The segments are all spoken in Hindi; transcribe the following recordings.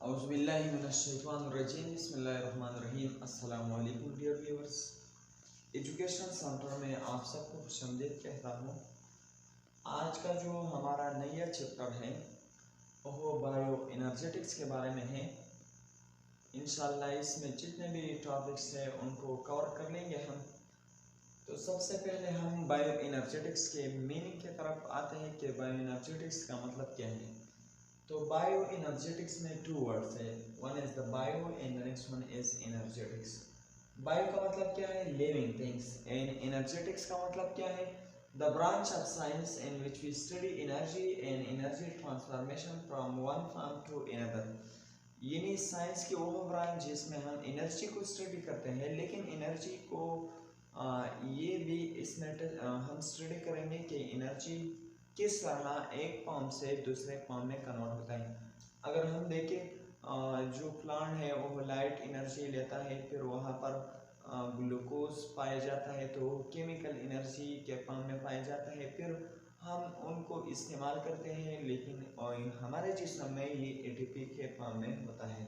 औज़ुबिल्लाहिमिनश्शैतानिर्रजीम बिस्मिल्लाहिर्रहमानिर्रहीम। अस्सलामु अलैकुम डियर व्यूअर्स। एजुकेशन सेंटर में आप सबको खुशामदीद कहता हूँ। आज का जो हमारा नया चैप्टर है वो बायो एनर्जेटिक्स के बारे में है। इंशाल्लाह इसमें जितने भी टॉपिक्स हैं उनको कवर कर लेंगे हम। तो सबसे पहले हम बायो एनर्जेटिक्स के मीनिंग की तरफ आते हैं कि बायो एनर्जेटिक्स का मतलब क्या है। तो बायो एनर्जेटिक्स में टू वर्ड्स है, one is the bio and the next one is energetics. Bio का मतलब क्या है, लिविंग थिंग्स, एंड एनर्जेटिक्स का मतलब क्या है, the branch of science in which we study energy and energy transformation from one form to another. यानी साइंस की वो ब्रांच जिसमें हम एनर्जी को स्टडी करते हैं, लेकिन एनर्जी को ये भी इसमें हम स्टडी करेंगे कि एनर्जी किस तरह एक फॉर्म से दूसरे फॉर्म में कन्वर्ट होता है। अगर हम देखें जो प्लांट है वो लाइट एनर्जी लेता है, फिर वहाँ पर ग्लूकोज पाया जाता है तो केमिकल एनर्जी के फॉर्म में पाया जाता है, फिर हम उनको इस्तेमाल करते हैं, लेकिन हमारे जिस्म में ये एटीपी के फॉर्म में होता है।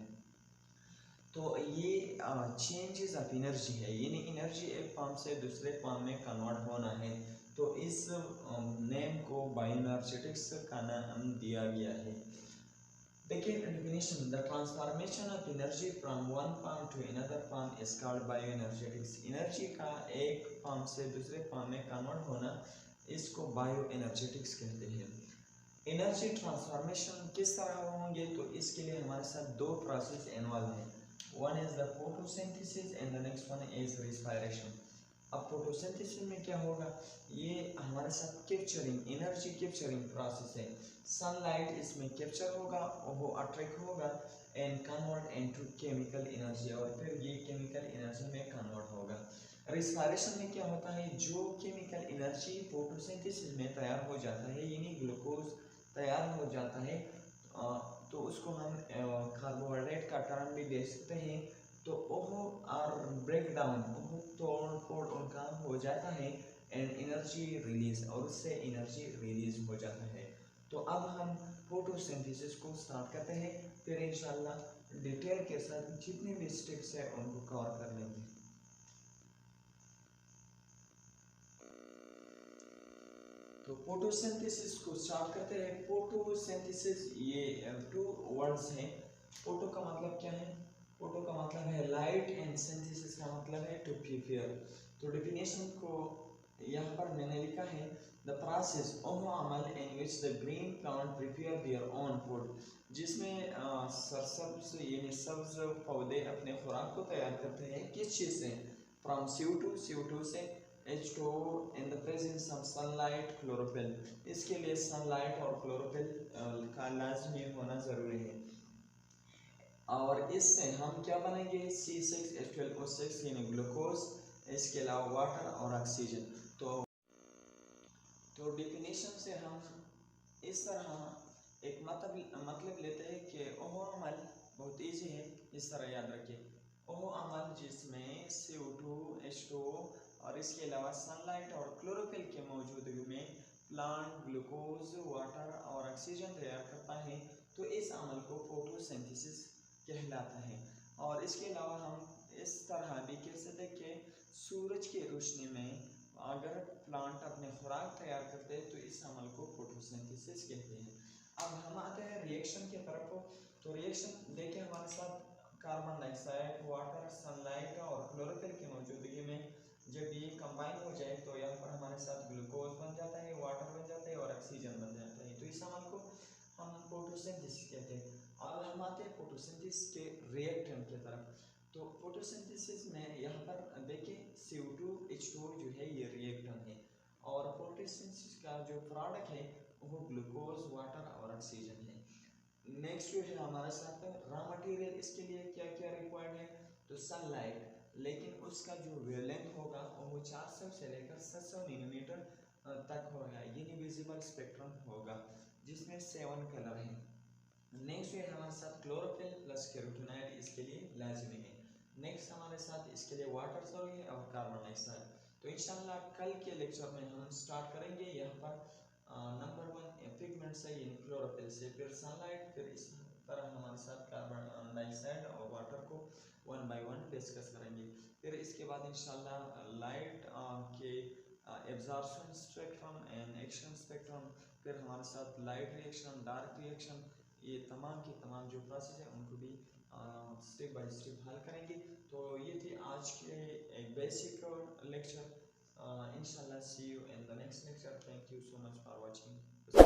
तो ये चेंजेस ऑफ एनर्जी है, यानी एनर्जी एक फॉर्म से दूसरे फॉर्म में कन्वर्ट होना है। तो इस नेम को बायोएनर्जेटिक्स का नाम दिया गया है। देखिए definition, the transformation of energy from one form to another form is called bioenergetics. Energy का एक फॉर्म से दूसरे फॉर्म में कन्वर्ट होना, इसको बायोएनर्जेटिक्स कहते हैं। एनर्जी ट्रांसफॉर्मेशन किस तरह होंगे, तो इसके लिए हमारे साथ दो प्रोसेस इन्वॉल्व है। One is the photosynthesis and the next one is respiration. अब फोटोसिंथेसिस में क्या होगा, ये हमारे साथ कैप्चरिंग, एनर्जी कैप्चरिंग प्रोसेस है। सनलाइट इसमें कैप्चर होगा और वो अट्रैक्ट होगा and convert into chemical energy, और फिर ये केमिकल एनर्जी में कन्वर्ट होगा। रेस्पिरेशन में क्या होता है, जो केमिकल एनर्जी फोटोसिंथेसिस में तैयार हो जाता है, यानी ग्लूकोज तैयार हो जाता है, तो उसको हम कार्बोहाइड्रेट का टर्म भी दे सकते हैं। तो ओह और ब्रेक डाउन, तोड़ फोड़ उनका हो जाता है एंड एनर्जी रिलीज, और उससे एनर्जी रिलीज हो जाता है। तो अब हम फोटोसिंथेसिस को स्टार्ट करते हैं, फिर इंशाल्लाह डिटेल के साथ जितने भी स्टेप्स है उनको कवर कर लेंगे। तो फोटोसिंथेसिस को स्टार्ट करते हैं। फोटोसिंथेसिस ये टू वर्ड्स हैं। फोटो का मतलब क्या है, फोटो का मतलब है लाइट एंड सिंथेसिस का मतलब है टू प्रिपेयर। तो डेफिनेशन को यहाँ पर मैंने लिखा है, the process oh Amal in which the green plant prepare their own food, जिसमें सरसब्ज यानी सब्ज पौधे अपने खुराक को तैयार करते हैं। किस चीज़ से, फ्रॉम CO2 से, H2O in the presence of sunlight, chlorophyll. इसके लिए सनलाइट और क्लोरोफिल का लाजमी होना ज़रूरी है। और इससे हम क्या बनेंगे, C6H12O6 यानी ग्लूकोज, इसके अलावा वाटर और ऑक्सीजन। तो डेफिनेशन से हम इस तरह एक मतलब लेते हैं कि ओह अमल बहुत ईजी है, इस तरह याद रखिए। ओह अमल जिसमें CO2, H2O और इसके अलावा सनलाइट और क्लोरोफिल के मौजूदगी में प्लांट ग्लूकोज, वाटर और ऑक्सीजन तैयार करता है, तो इस अमल को फोटोसिंथेसिस कहलाता है। और इसके अलावा हम इस तरह भी कह सकते हैं कि सूरज की रोशनी में अगर प्लांट अपने खुराक तैयार करते हैं तो इस अमल को फोटोसिंथेसिस कहते हैं। अब हम आते हैं रिएक्शन की तरफ। तो रिएक्शन देखिए हमारे साथ कार्बन डाइऑक्साइड, वाटर, सनलाइट और क्लोरोफिल की मौजूदगी में जब ये कंबाइन हो जाए तो यहाँ पर हमारे साथ ग्लूकोज बन जाता है, वाटर बन जाता है और ऑक्सीजन बन जाता है। तो इस अमल को हम फोटोसिंथेसिस कहते हैं। अब हम आते हैं फोटोसिंथेसिस के रिएक्टेंट की तरफ। तो फोटोसिंथेसिस में यहाँ पर देखिए CO2, H2O जो है ये रिएक्टेंट है, और फोटोसिंथेसिस का जो प्रोडक्ट है वो ग्लूकोज, वाटर और ऑक्सीजन है। नेक्स्ट जो है हमारे साथ रॉ मटेरियल, इसके लिए क्या क्या रिक्वायर्ड है, तो सनलाइट, लेकिन उसका जो वेवलेंथ होगा वो 400 से लेकर 700 नैनोमीटर तक होगा, यानी विजिबल स्पेक्ट्रम होगा, जिसमें 7 कलर हैं। नेक्स्ट है हमारे साथ क्लोरोफिल प्लस कैरोटीनॉइड, इसके लिए लाजमी है। नेक्स्ट हमारे साथ इसके लिए वाटर सॉल्यूबल है और कार्बन डाइऑक्साइड। तो इंशाल्लाह कल के लेक्चर में हम स्टार्ट करेंगे यहाँ पर नंबर 1 पिगमेंट से यानी क्लोरोफिल से, फिर सनलाइट, फिर इस तरह हमारे साथ कार्बन डाइऑक्साइड और वाटर को 1 बाय 1 डिस्कस करेंगे। फिर इसके बाद इंशाल्लाह लाइट के absorption spectrum and action spectrum, फिर हमारे साथ लाइट रिएक्शन, डार्क रिएक्शन, ये तमाम के तमाम जो प्रोसेस है उनको भी स्टेप बाय स्टेप हल करेंगे। तो ये थी आज के एक बेसिक लेक्चर। इंशाल्लाह see you in the next lecture. Thank you so much for watching.